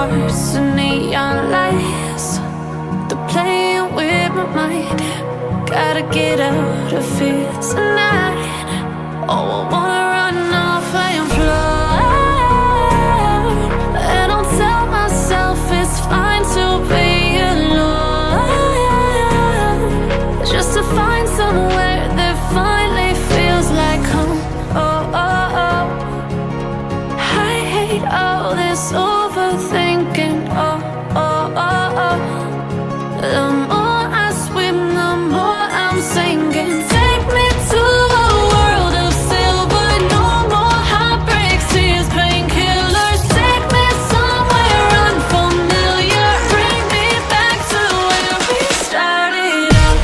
hearts and neon lights. They're playing with my mind. Gotta get out of here tonight. Oh, I wanna run off and fly. And I'll tell myself it's fine to be alone, just to find somewhere that finally feels like home. Oh, oh, oh. I hate all this overthinking. Oh, oh, oh, oh. The more I swim, the more I'm sinking. Take me to a world of silver. No more heartbreaks, tears, painkillers. Take me somewhere unfamiliar. Bring me back to where we started out.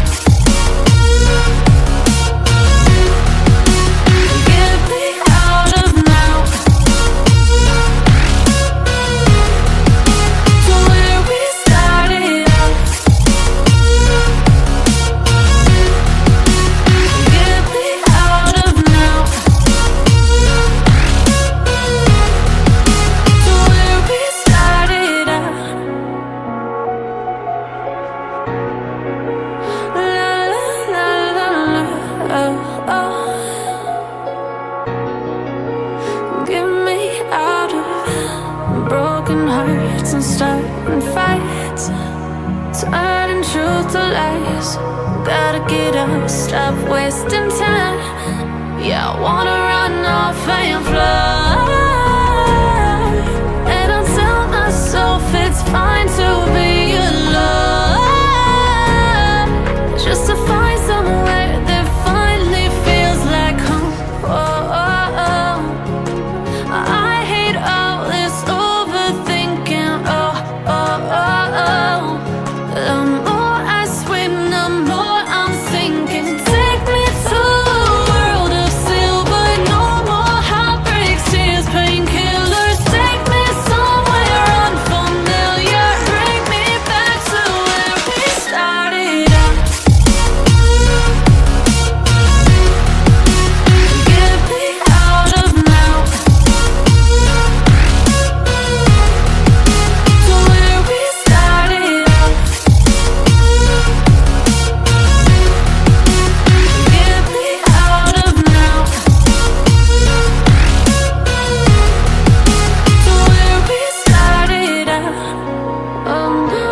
Get me out of now, to where we started out. Get me out of now, to where we started out. La la la la la, oh, oh. Get me out of broken hearts and starting fights, turning truth to lies. Gotta get up, stop wasting time. Yeah, I wanna run off and fly. And I'll tell myself it's fine to be alone, just to find somewhere that finally feels like home. Oh, oh, oh. I hate all this overthinking. Oh, oh, oh, oh. The more I swim, the more I'm sinking. Take me to a world of silver. No more heartbreaks, tears, painkillers. Take me somewhere unfamiliar. Bring me back to where we started out. Get me out of now, to where we started out. Get me out of now, to where we started out. Oh no,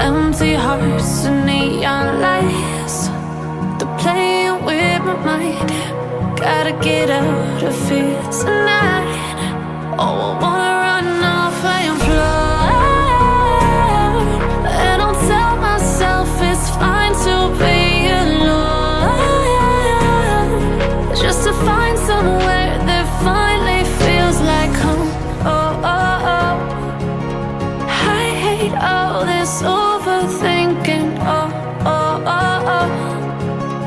empty hearts and neon lights. They're playing with my mind. Gotta get out of here tonight. Oh, I wanna run off and fly. And I'll tell myself it's fine to be alone, just to find somewhere that finally feels like home. Oh, oh, oh. I hate all this overthinking. Oh, oh, oh, oh.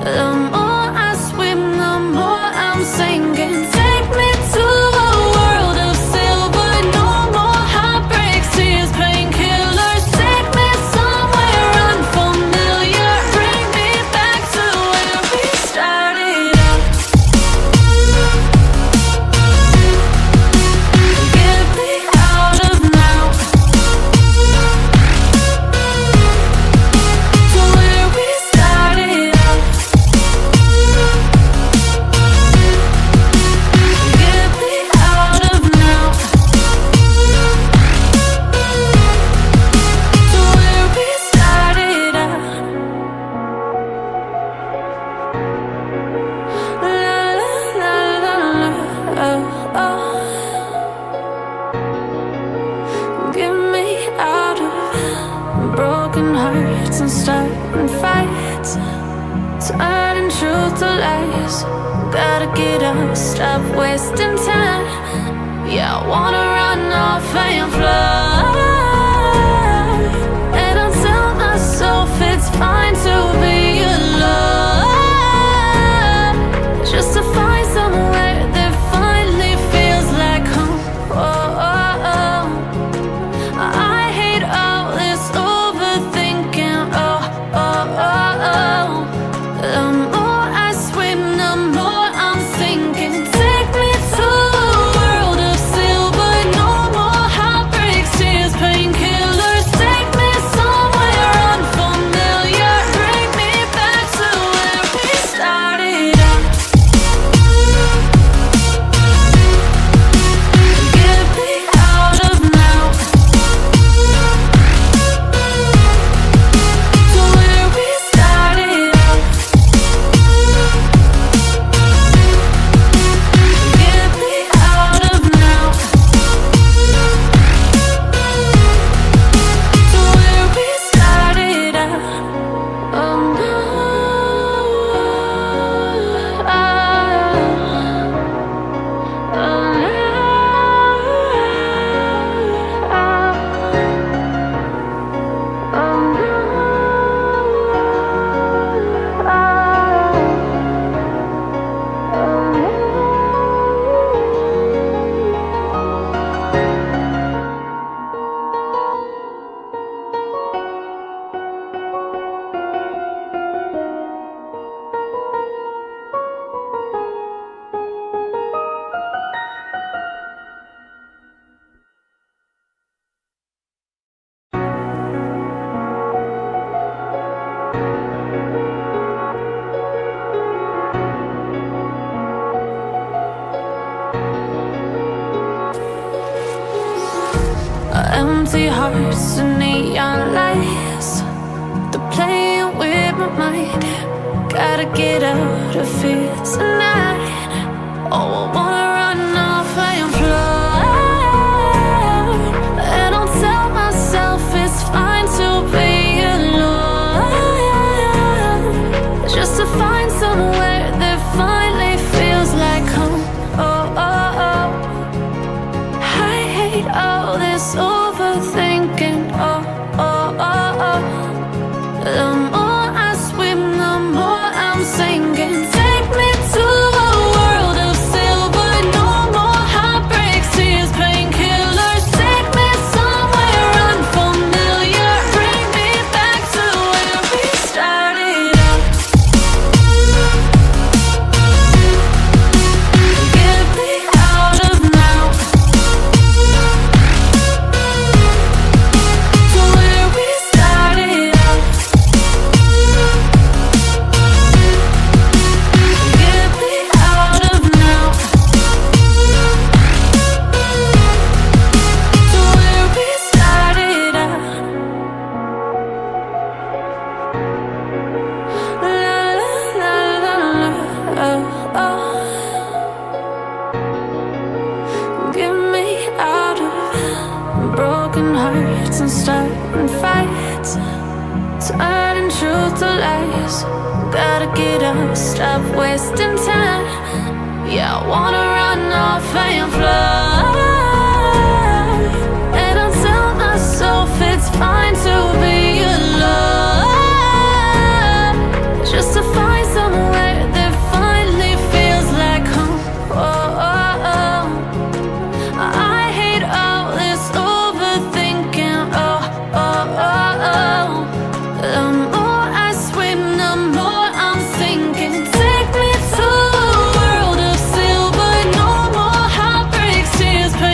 The more I swim, the more I'm sinking. Take me to a world of silver. truth to lies. Gotta get up, stop wasting time. Yeah, I wanna run off and fly. And I'll tell myself it's fine to be alone, just to find somewhere that finally feels like home. Oh, oh, oh. I hate all this overthinking. Oh, oh, oh, oh. The more I swim, the more I'm sinking. Take me to a world of silver. No more heartbreaks, tears, painkillers. Take me somewhere unfamiliar. Bring me back to where we started out. Get me out of now, to where we started out. Get me out of now, to where we started out. Oh no, empty hearts and neon lights, they're playing with my mind. Gotta get out of here tonight. Oh, I wanna run off and fly. And I'll tell myself it's fine to be alone, just to find somewhere that finally feels like home. Oh, oh, oh. I hate all this overthinking. Oh, oh, oh, oh. The more I swim, the more I'm sinking. Take me to a world of silver. No more heartbreaks, tears, painkillers. Take me somewhere unfamiliar. Bring me back to where we started out. Get me out of now, to where we started out. Get me out of now, to where we started out. La la la la la, oh, oh. Get me out of broken hearts and starting fights, turning truth to lies. Gotta get up, stop wasting time. Yeah, I wanna run off and fly. And I'll tell myself it's fine to be alone, just to find somewhere that finally feels like home. Oh, oh, oh. I hate all this overthinking. Oh, oh, oh, oh. The more I swim, the more I'm sinking. Take me to a world of silver. No more heartbreaks, tears, pain.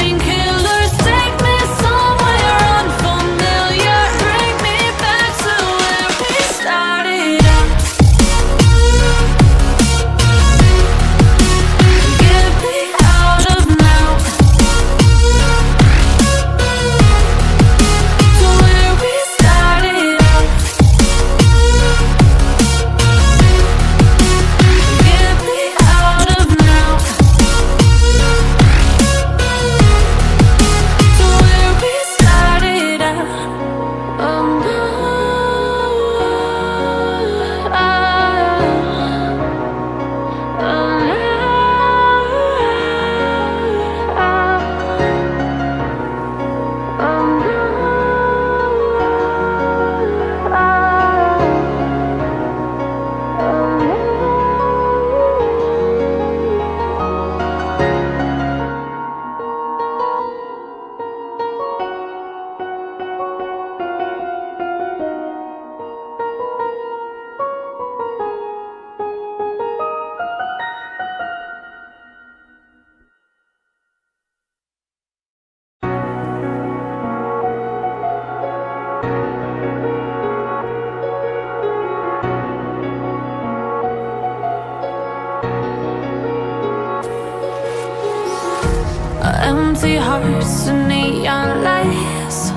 Empty hearts and neon lights,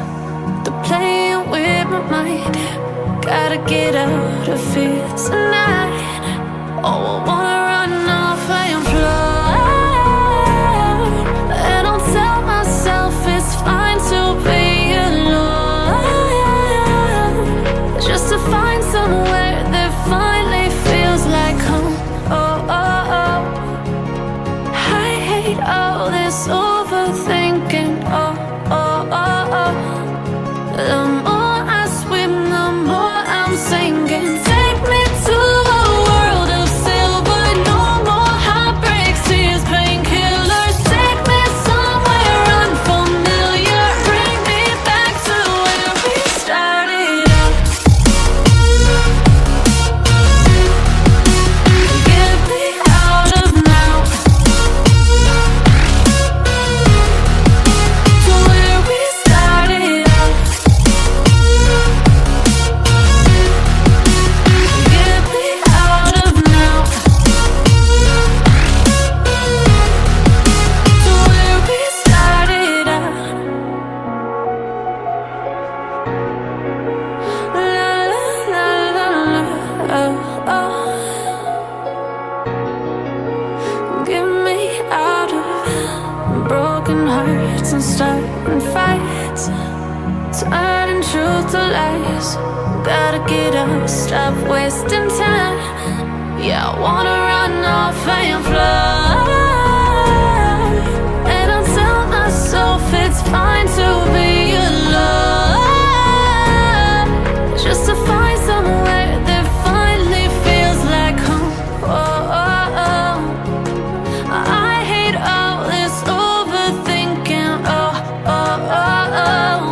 they're playing with my mind. Gotta get out of here tonight. Oh, I wanna run off and fly, and I'll tell myself it's fine to be alone, just to find somewhere that finally feels like home. Oh, oh, oh. I hate all this overthinking. Oh, oh, oh, oh. The more I swim, the more I'm sinking. Take me to a world of silver. No more heartbreaks, tears, painkillers. Take me somewhere unfamiliar. Bring me back to where we started out. Get me out of now, to where we started out. Get me out of now, to where we started out. La la la la la, oh, oh. Get me out of broken hearts and starting fights, turning truth to lies. Gotta get up, stop wasting time. Yeah, I wanna run off and fly, and I'll tell myself it's fine to be alone, just to find somewhere that finally feels like home. Oh, oh, oh. I hate all this overthinking. Oh, oh, oh, oh.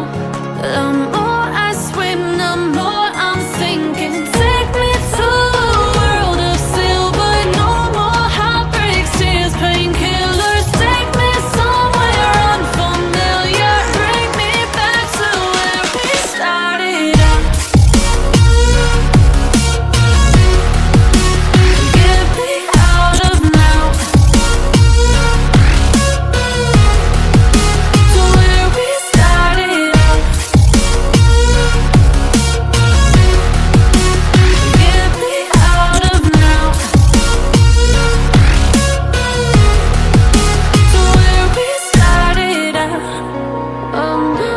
The more I swim, the more I'm sinking. Take me to a world of silver. No more heartbreaks, tears, painkillers. Take me somewhere unfamiliar. Bring me back to where we started out. Get me out of now, to where we started out. Get me out of now, to where we started out. Oh no,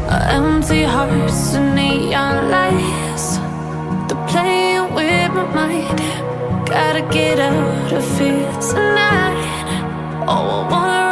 oh, empty hearts and neon lights, they're playing with my mind. Gotta get out of here tonight. Oh, I wanna